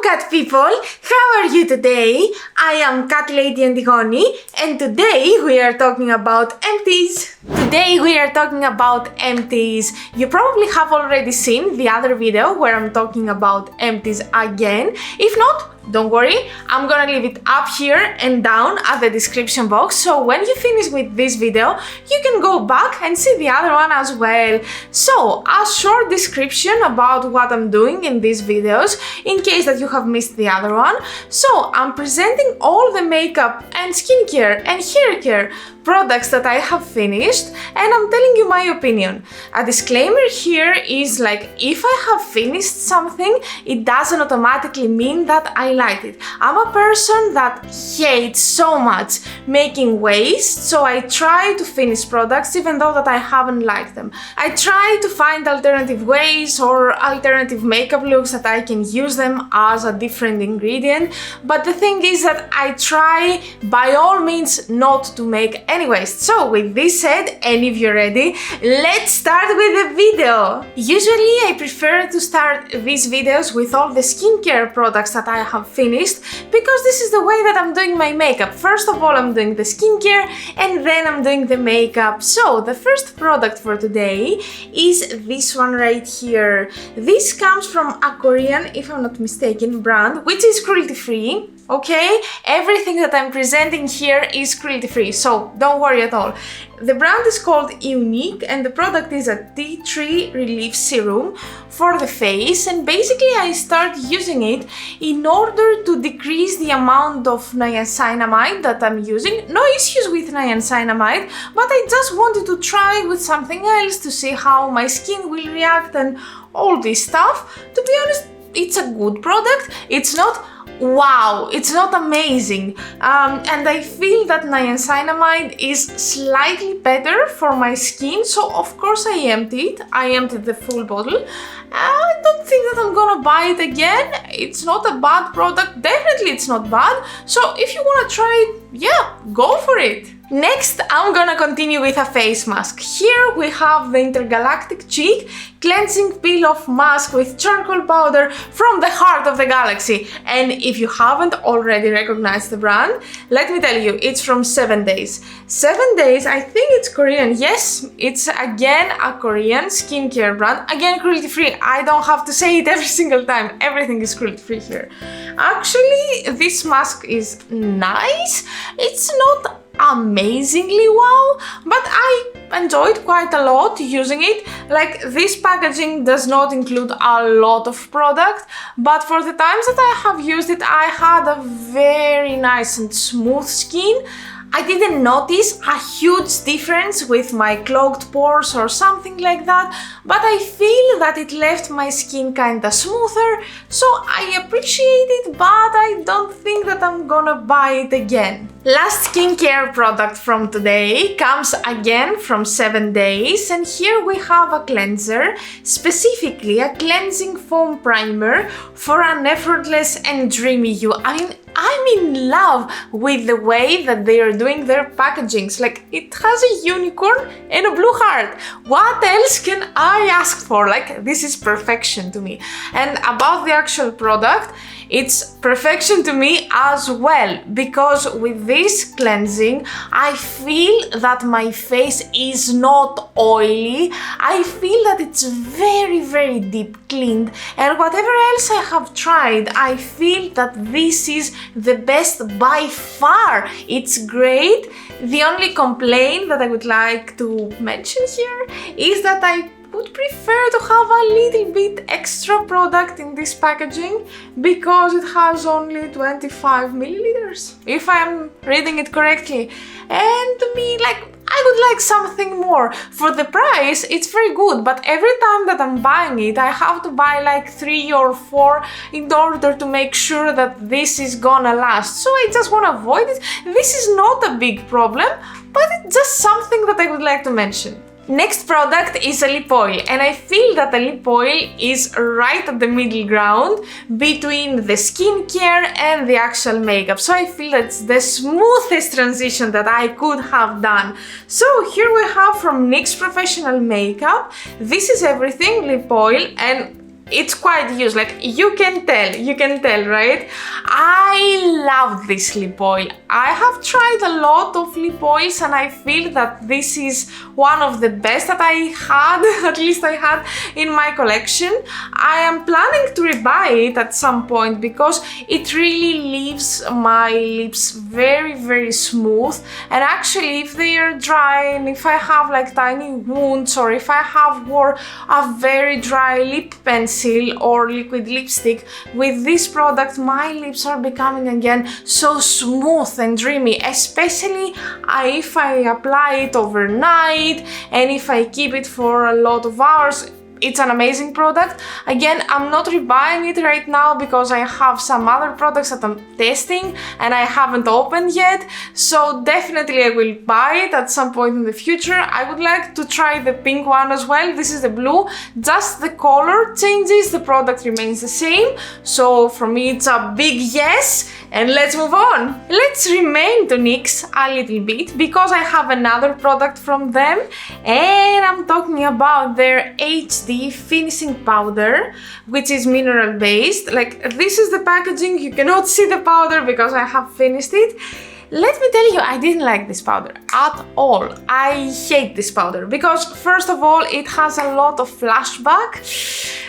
cat people! How are you today? I am Catlady Antigoni and today we are talking about Empties. Today we are talking about Empties. You probably have already seen the other video where I'm talking about Empties again. If not, don't worry, I'm gonna leave it up here and down at the description box, so when you finish with this video, you can go back and see the other one as well. So, a short description about what I'm doing in these videos, in case that you have missed the other one. So, I'm presenting all the makeup and skincare and hair care products that I have finished, and I'm telling you my opinion. A disclaimer here is like, if I have finished something, it doesn't automatically mean that I like it. I'm a person that hates so much making waste, so I try to finish products even though that I haven't liked them. I try to find alternative ways or alternative makeup looks that I can use them as a different ingredient, but the thing is that I try by all means not to make any waste. So with this said, and if you're ready, let's start with the video. Usually I prefer to start these videos with all the skincare products that I have finished, because this is the way that I'm doing my makeup. First of all, I'm doing the skincare and then I'm doing the makeup. So the first product for today is this one right here. This comes from a Korean, if I'm not mistaken, brand, which is cruelty-free. Okay, everything that I'm presenting here is cruelty-free, so don't worry at all. The brand is called Iunik and the product is a tea tree relief serum for the face, and basically I start using it in order to decrease the amount of niacinamide that I'm using. No issues with niacinamide, but I just wanted to try with something else to see how my skin will react and all this stuff. To be honest, it's a good product. It's not wow, it's not amazing, and I feel that niacinamide is slightly better for my skin, so of course I emptied the full bottle. I don't think that I'm gonna buy it again. It's not a bad product, definitely it's not bad, so if you wanna try it, yeah, go for it. Next, I'm gonna continue with a face mask. Here we have the Intergalactic Cheek Cleansing Peel-Off Mask with charcoal powder from the heart of the galaxy. And if you haven't already recognized the brand, let me tell you, it's from 7 Days. 7 Days, I think it's Korean. Yes, it's again a Korean skincare brand. Again, cruelty-free. I don't have to say it every single time. Everything is cruelty-free here. Actually, this mask is nice. It's not amazingly wow, but I enjoyed quite a lot using it. Like, this packaging does not include a lot of product, but for the times that I have used it, I had a very nice and smooth skin. I didn't notice a huge difference with my clogged pores or something like that, but I feel that it left my skin kinda smoother, so I appreciate it, but I don't think that I'm gonna buy it again. Last skincare product from today comes again from 7 Days, and here we have a cleanser, specifically a cleansing foam primer for an effortless and dreamy you. I mean, I'm in love with the way that they are doing their packagings. Like, it has a unicorn and a blue heart. What else can I ask for? Like, this is perfection to me. And about the actual product, it's perfection to me as well, because with this cleansing, I feel that my face is not oily. I feel that it's very, very deep cleaned, and whatever else I have tried, I feel that this is the best by far. It's great. The only complaint that I would like to mention here is that I would prefer to have a little bit extra product in this packaging, because it has only 25 milliliters, if I'm reading it correctly. And to me, like, I would like something more. For the price, it's very good, but every time that I'm buying it, I have to buy like 3 or 4 in order to make sure that this is gonna last. So I just want to avoid it. This is not a big problem, but it's just something that I would like to mention. Next product is a lip oil, and I feel that the lip oil is right at the middle ground between the skincare and the actual makeup. So I feel it's the smoothest transition that I could have done. So here we have from NYX Professional Makeup. This is everything lip oil, and it's quite used, like you can tell, right? I love this lip oil. I have tried a lot of lip oils and I feel that this is one of the best that I had, at least I had in my collection. I am planning to rebuy it at some point because it really leaves my lips very, very smooth. And actually, if they are dry and if I have like tiny wounds, or if I have wore a very dry lip pencil or liquid lipstick, with this product my lips are becoming again so smooth and dreamy, especially if I apply it overnight and if I keep it for a lot of hours. It's an amazing product. Again, I'm not rebuying it right now because I have some other products that I'm testing and I haven't opened yet. So definitely I will buy it at some point in the future. I would like to try the pink one as well. This is the blue. Just the color changes, the product remains the same. So for me it's a big yes. And let's move on. Let's remain to NYX a little bit because I have another product from them and I'm talking about their HD finishing powder, which is mineral based. Like, this is the packaging. You cannot see the powder because I have finished it. Let me tell you, I didn't like this powder at all. I hate this powder because first of all, it has a lot of flashback,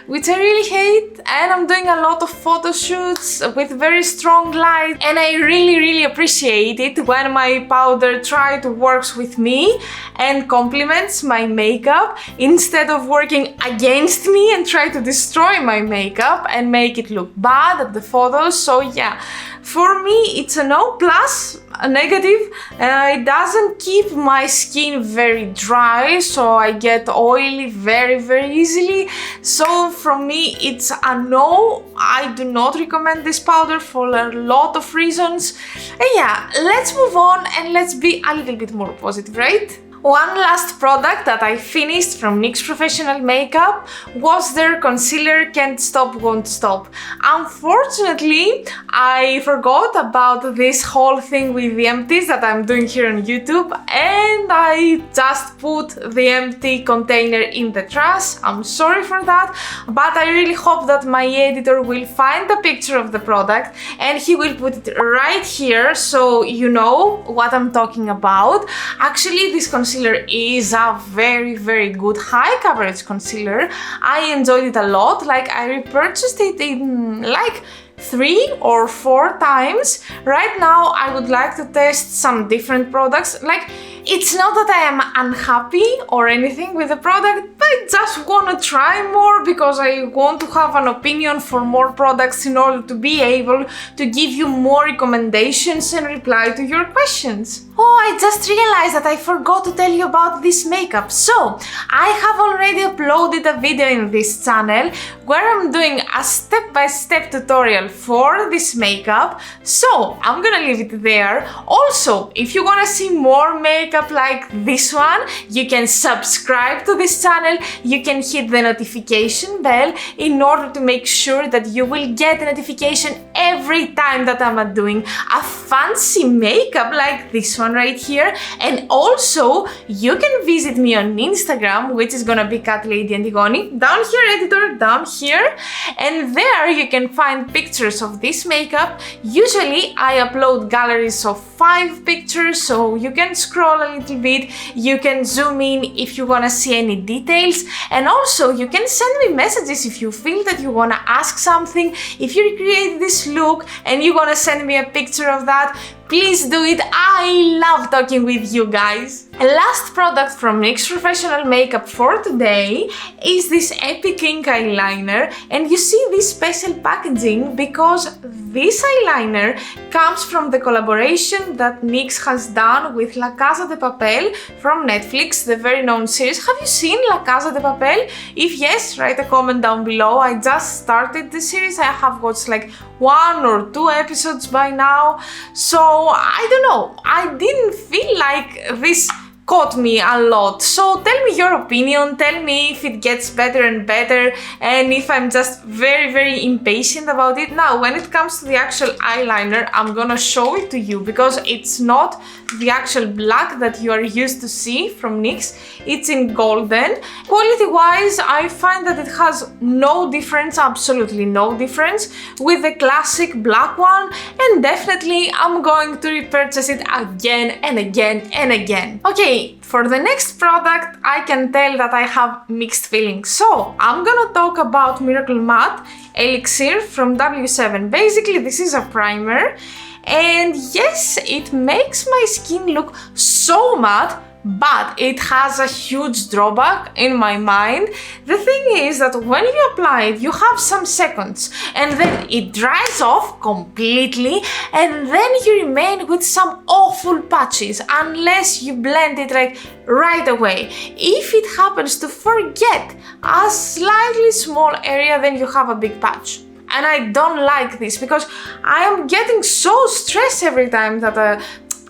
which I really hate, and I'm doing a lot of photo shoots with very strong light, and I really appreciate it when my powder tries to work with me and complements my makeup instead of working against me and try to destroy my makeup and make it look bad at the photos. So yeah, for me it's a no plus, a negative. It doesn't keep my skin very dry, so I get oily very easily. So from me it's a no. I do not recommend this powder for a lot of reasons. And yeah, let's move on and let's be a little bit more positive, right? One last product that I finished from NYX Professional Makeup was their concealer Can't Stop Won't Stop. Unfortunately, I forgot about this whole thing with the empties that I'm doing here on YouTube, and I just put the empty container in the trash. I'm sorry for that, but I really hope that my editor will find the picture of the product and he will put it right here so you know what I'm talking about. Actually, this concealer is a very good high coverage concealer. I enjoyed it a lot. Like, I repurchased it in like 3 or 4 times. Right now I would like to test some different products. Like, it's not that I am unhappy or anything with the product, but I just want to try more because I want to have an opinion for more products in order to be able to give you more recommendations and reply to your questions. Oh, I just realized that I forgot to tell you about this makeup. So, I have already uploaded a video in this channel where I'm doing a step-by-step tutorial for this makeup. So, I'm gonna leave it there. Also, if you wanna see more makeup like this one, you can subscribe to this channel. You can hit the notification bell in order to make sure that you will get a notification every time that I'm doing a fancy makeup like this one right here. And also, you can visit me on Instagram, which is gonna be Catlady Antigoni. Down here, editor, down here. And there you can find pictures of this makeup. Usually, I upload galleries of 5 pictures, so you can scroll a little bit, you can zoom in if you wanna see any details, and also you can send me messages if you feel that you wanna ask something. If you recreate this look and you wanna send me a picture of that, please do it. I love talking with you guys. A last product from NYX Professional Makeup for today is this Epic Ink eyeliner, and you see this special packaging because this eyeliner comes from the collaboration that NYX has done with La Casa de Papel from Netflix, the very known series. Have you seen La Casa de Papel? If yes, write a comment down below. I just started the series. I have watched like 1 or 2 episodes by now, so I don't know. I didn't feel like this caught me a lot. So tell me your opinion, tell me if it gets better and better and if I'm just very impatient about it. Now, when it comes to the actual eyeliner, I'm gonna show it to you because it's not the actual black that you are used to see from NYX. It's in golden. Quality wise, I find that it has no difference, absolutely no difference with the classic black one, and definitely I'm going to repurchase it again and again and again. Okay, for the next product, I can tell that I have mixed feelings. So I'm gonna talk about Miracle Matte Elixir from W7. Basically, this is a primer, and yes, it makes my skin look so matte, but it has a huge drawback in my mind. The thing is that when you apply it, you have some seconds and then it dries off completely, and then you remain with some awful patches unless you blend it like right away. If it happens to forget a slightly small area, then you have a big patch. And I don't like this because I am getting so stressed every time that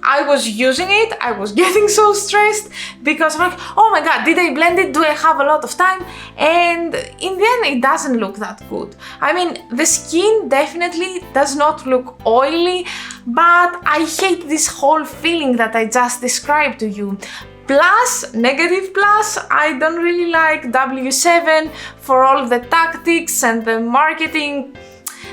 I was using it. I was getting so stressed because I'm like, oh my god, did I blend it? Do I have a lot of time? And in the end, it doesn't look that good. I mean, the skin definitely does not look oily, but I hate this whole feeling that I just described to you. Plus, negative plus, I don't really like W7 for all the tactics and the marketing,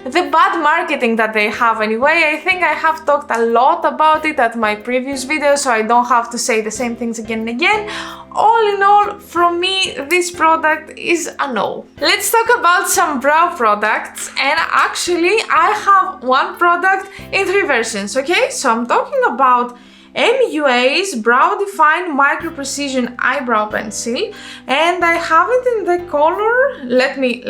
the bad marketing that they have anyway. I think I have talked a lot about it at my previous video, so I don't have to say the same things again and again. All in all, from me, this product is a no. Let's talk about some brow products, and actually I have one product in 3 versions, okay? So I'm talking about MUA's Brow Define Micro Precision Eyebrow Pencil, and I have it in the color, let me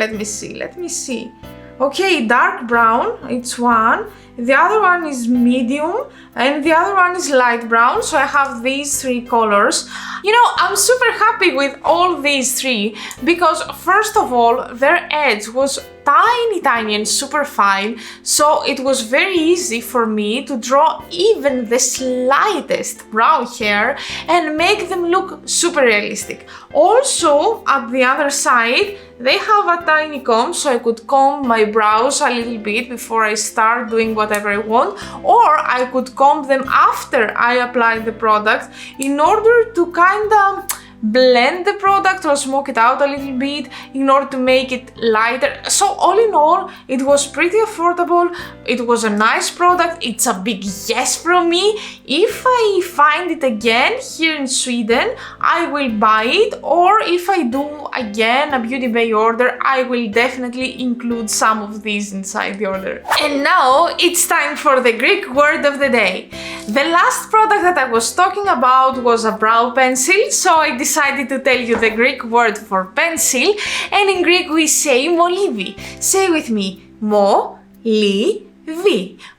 see. Okay, dark brown, it's one, the other one is medium, and the other one is light brown, so I have these 3 colors. You know, I'm super happy with all these 3 because first of all, their edge was tiny and super fine, so it was very easy for me to draw even the slightest brow hair and make them look super realistic. Also, at the other side, they have a tiny comb, so I could comb my brows a little bit before I start doing whatever I want, or I could comb them after I apply the product in order to kinda blend the product or smoke it out a little bit in order to make it lighter. So all in all, it was pretty affordable. It was a nice product. It's a big yes from me. If I find it again here in Sweden, I will buy it, or if I do again a Beauty Bay order, I will definitely include some of these inside the order. And now it's time for the Greek word of the day. The last product that I was talking about was a brow pencil, so I decided to tell you the Greek word for pencil, and in Greek we say molivi. Say with me, mo-li-vi.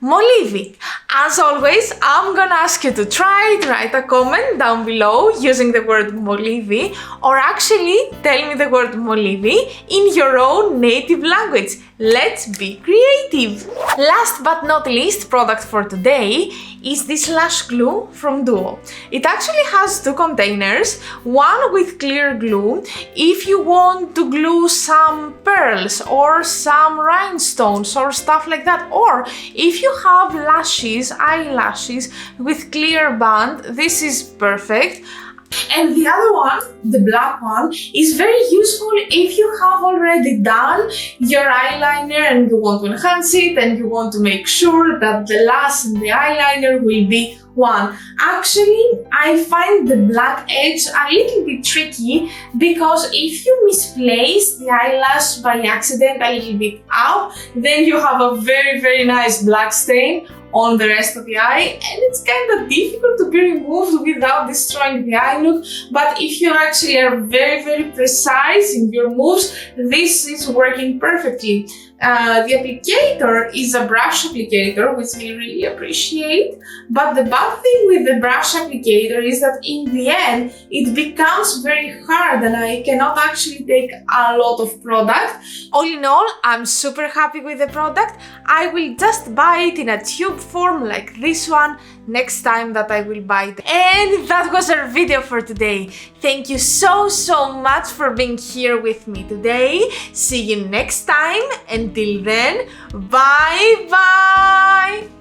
Molivi. As always, I'm gonna ask you to try it, write a comment down below using the word molivi, or actually tell me the word molivi in your own native language. Let's be creative! Last but not least product for today is this lash glue from Duo. It actually has 2 containers, one with clear glue if you want to glue some pearls or some rhinestones or stuff like that, or if you have lashes, eyelashes with clear band, this is perfect. And the other one, the black one, is very useful if you have already done your eyeliner and you want to enhance it and you want to make sure that the lash and the eyeliner will be one. Actually, I find the black edge a little bit tricky because if you misplace the eyelash by accident a little bit up, then you have a very nice black stain on the rest of the eye, and it's kind of difficult to be removed without destroying the eye look. But if you actually are very precise in your moves, this is working perfectly. The applicator is a brush applicator, which I really appreciate, but the bad thing with the brush applicator is that in the end it becomes very hard and I cannot actually take a lot of product. All in all, I'm super happy with the product. I will just buy it in a tube form like this one next time that I will buy it. And that was our video for today. Thank you so much for being here with me today. See you next time. Until then, bye bye!